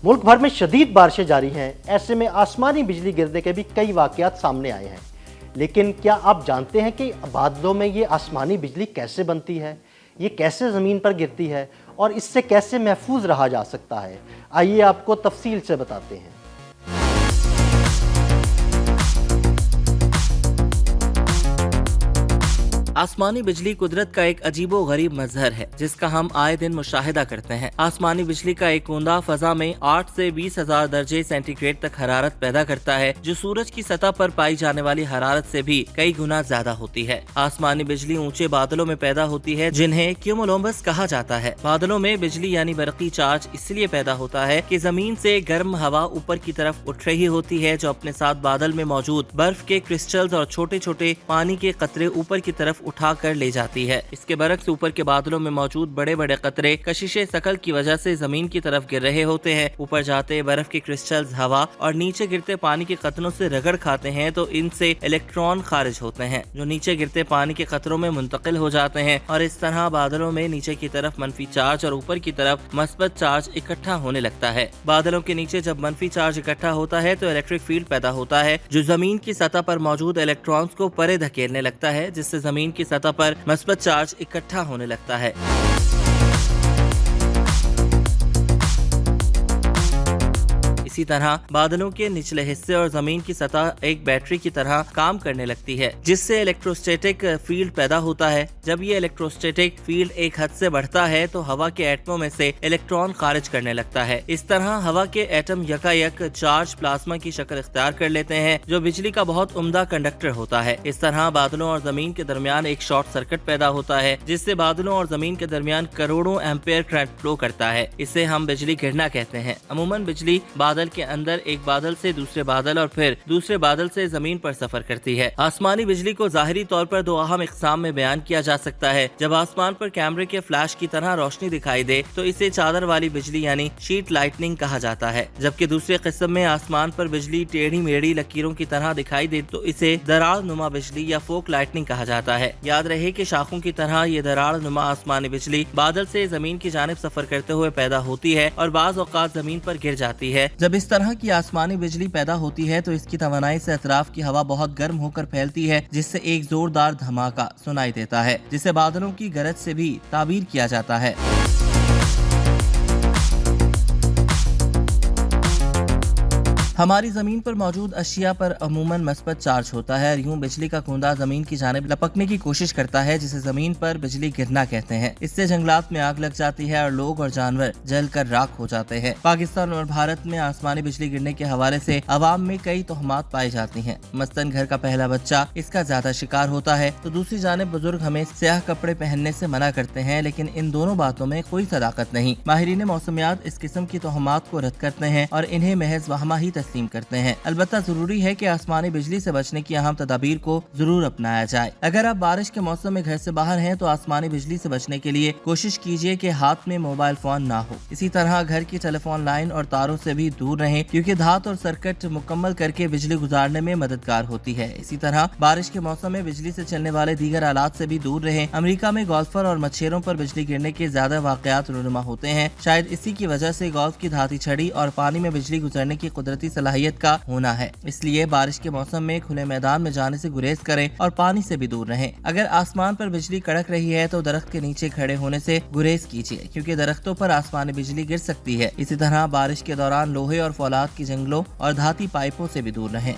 मुल्क भर में शदीद बारिशें जारी हैं। ऐसे में आसमानी बिजली गिरने के भी कई वाकयात सामने आए हैं। लेकिन क्या आप जानते हैं कि बादलों में ये आसमानी बिजली कैसे बनती है, ये कैसे ज़मीन पर गिरती है और इससे कैसे महफूज रहा जा सकता है? आइए आपको तफसील से बताते हैं। आसमानी बिजली कुदरत का एक अजीबो गरीब मजहर है जिसका हम आए दिन मुशाहिदा करते हैं। आसमानी बिजली का एक बूंदा फजा में 8 से 20,000 दर्जे सेंटीग्रेड तक हरारत पैदा करता है, जो सूरज की सतह पर पाई जाने वाली हरारत से भी कई गुना ज्यादा होती है। आसमानी बिजली ऊंचे बादलों में पैदा होती है जिन्हें क्यूमुलोनिम्बस कहा जाता है। बादलों में बिजली यानी बरकी चार्ज इसलिए पैदा होता है कि जमीन से गर्म हवा ऊपर की तरफ उठ रही होती है, जो अपने साथ बादल में मौजूद बर्फ के क्रिस्टल्स और छोटे छोटे पानी के कतरे ऊपर की तरफ उठा कर ले जाती है। इसके बरक्स ऊपर के बादलों में मौजूद बड़े बड़े कतरे कशिशे शकल की वजह से जमीन की तरफ गिर रहे होते हैं। ऊपर जाते बर्फ के क्रिस्टल्स हवा और नीचे गिरते पानी के कतरों से रगड़ खाते हैं तो इनसे इलेक्ट्रॉन खारिज होते हैं, जो नीचे गिरते पानी के कतरों में मुंतकिल हो जाते हैं और इस तरह बादलों में नीचे की तरफ मनफी चार्ज और ऊपर की तरफ मस्बत चार्ज इकट्ठा होने लगता है। बादलों के नीचे जब मनफी चार्ज इकट्ठा होता है तो इलेक्ट्रिक फील्ड पैदा होता है, जो जमीन की सतह पर मौजूद इलेक्ट्रॉन्स को परे धकेलने लगता है, जिससे जमीन की सतह पर मस्बत चार्ज इकट्ठा होने लगता है। इसी तरह बादलों के निचले हिस्से और जमीन की सतह एक बैटरी की तरह काम करने लगती है, जिससे इलेक्ट्रोस्टैटिक फील्ड पैदा होता है। जब ये इलेक्ट्रोस्टैटिक फील्ड एक हद से बढ़ता है तो हवा के एटमों में से इलेक्ट्रॉन खारिज करने लगता है। इस तरह हवा के एटम यकायक चार्ज प्लाज्मा की शक्ल इख्तियार कर लेते हैं, जो बिजली का बहुत उम्दा कंडक्टर होता है। इस तरह बादलों और जमीन के दरमियान एक शॉर्ट सर्किट पैदा होता है, जिससे बादलों और जमीन के दरमियान करोड़ों एम्पेयर करंट फ्लो करता है। इसे हम बिजली गिरना कहते हैं। अमूमन बिजली बादल के अंदर एक बादल से दूसरे बादल और फिर दूसरे बादल से जमीन पर सफर करती है। आसमानी बिजली को जाहिरी तौर पर दो अहम इकसाम में बयान किया जा सकता है। जब आसमान पर कैमरे के फ्लैश की तरह रोशनी दिखाई दे तो इसे चादर वाली बिजली यानी शीट लाइटनिंग कहा जाता है, जबकि दूसरे किस्म में आसमान पर बिजली टेढ़ी मेढ़ी लकीरों की तरह दिखाई दे तो इसे दरार नुमा बिजली या फोक लाइटनिंग कहा जाता है। याद रहे कि शाखों की तरह ये दरार नुमा आसमानी बिजली बादल से जमीन की जानिब सफर करते हुए पैदा होती है और बाज औकात जमीन पर गिर जाती है। जब इस तरह की आसमानी बिजली पैदा होती है तो इसकी तवानाई से अतराफ की हवा बहुत गर्म होकर फैलती है, जिससे एक जोरदार धमाका सुनाई देता है, जिसे बादलों की गरज से भी ताबीर किया जाता है। हमारी जमीन पर मौजूद अशिया पर अमूमन मस्बत चार्ज होता है और यूं बिजली का कूंदा जमीन की जानिब लपकने की कोशिश करता है, जिसे जमीन पर बिजली गिरना कहते हैं। इससे जंगलात में आग लग जाती है और लोग और जानवर जलकर राख हो जाते हैं। पाकिस्तान और भारत में आसमानी बिजली गिरने के हवाले से अवाम में कई तोहमात पाई जाती हैं। मसलन घर का पहला बच्चा इसका ज्यादा शिकार होता है तो दूसरी जानिब बुजुर्ग हमें स्याह कपड़े पहनने से मना करते हैं, लेकिन इन दोनों बातों में कोई सदाकत नहीं। माहिरीन मौसमियात इस किस्म की तोहमात को रद्द करते हैं और इन्हें महज वहमा ही तस्लीम करते हैं। अलबत्ता जरूरी है कि आसमानी बिजली से बचने की अहम तदाबीर को जरूर अपनाया जाए। अगर आप बारिश के मौसम में घर से बाहर हैं तो आसमानी बिजली से बचने के लिए कोशिश कीजिए कि हाथ में मोबाइल फोन ना हो। इसी तरह घर की टेलीफोन लाइन और तारों से भी दूर रहें, क्योंकि धात और सर्किट मुकम्मल करके बिजली गुजारने में मददगार होती है। इसी तरह बारिश के मौसम में बिजली से चलने वाले दीगर आलात से भी दूर रहें। अमेरिका में गोल्फर और मच्छरों पर बिजली गिरने के ज्यादा वाकयात रूनुमा होते हैं। शायद इसी की वजह से गोल्फ की धाती छड़ी और पानी में बिजली गुजरने की कुदरती सलाहियत का होना है। इसलिए बारिश के मौसम में खुले मैदान में जाने से गुरेज करें और पानी से भी दूर रहें। अगर आसमान पर बिजली कड़क रही है तो दरख्त के नीचे खड़े होने से गुरेज कीजिए, क्योंकि दरख्तों पर आसमानी बिजली गिर सकती है। इसी तरह बारिश के दौरान लोहे और फौलाद की जंगलों और धाती पाइपों से भी दूर रहें।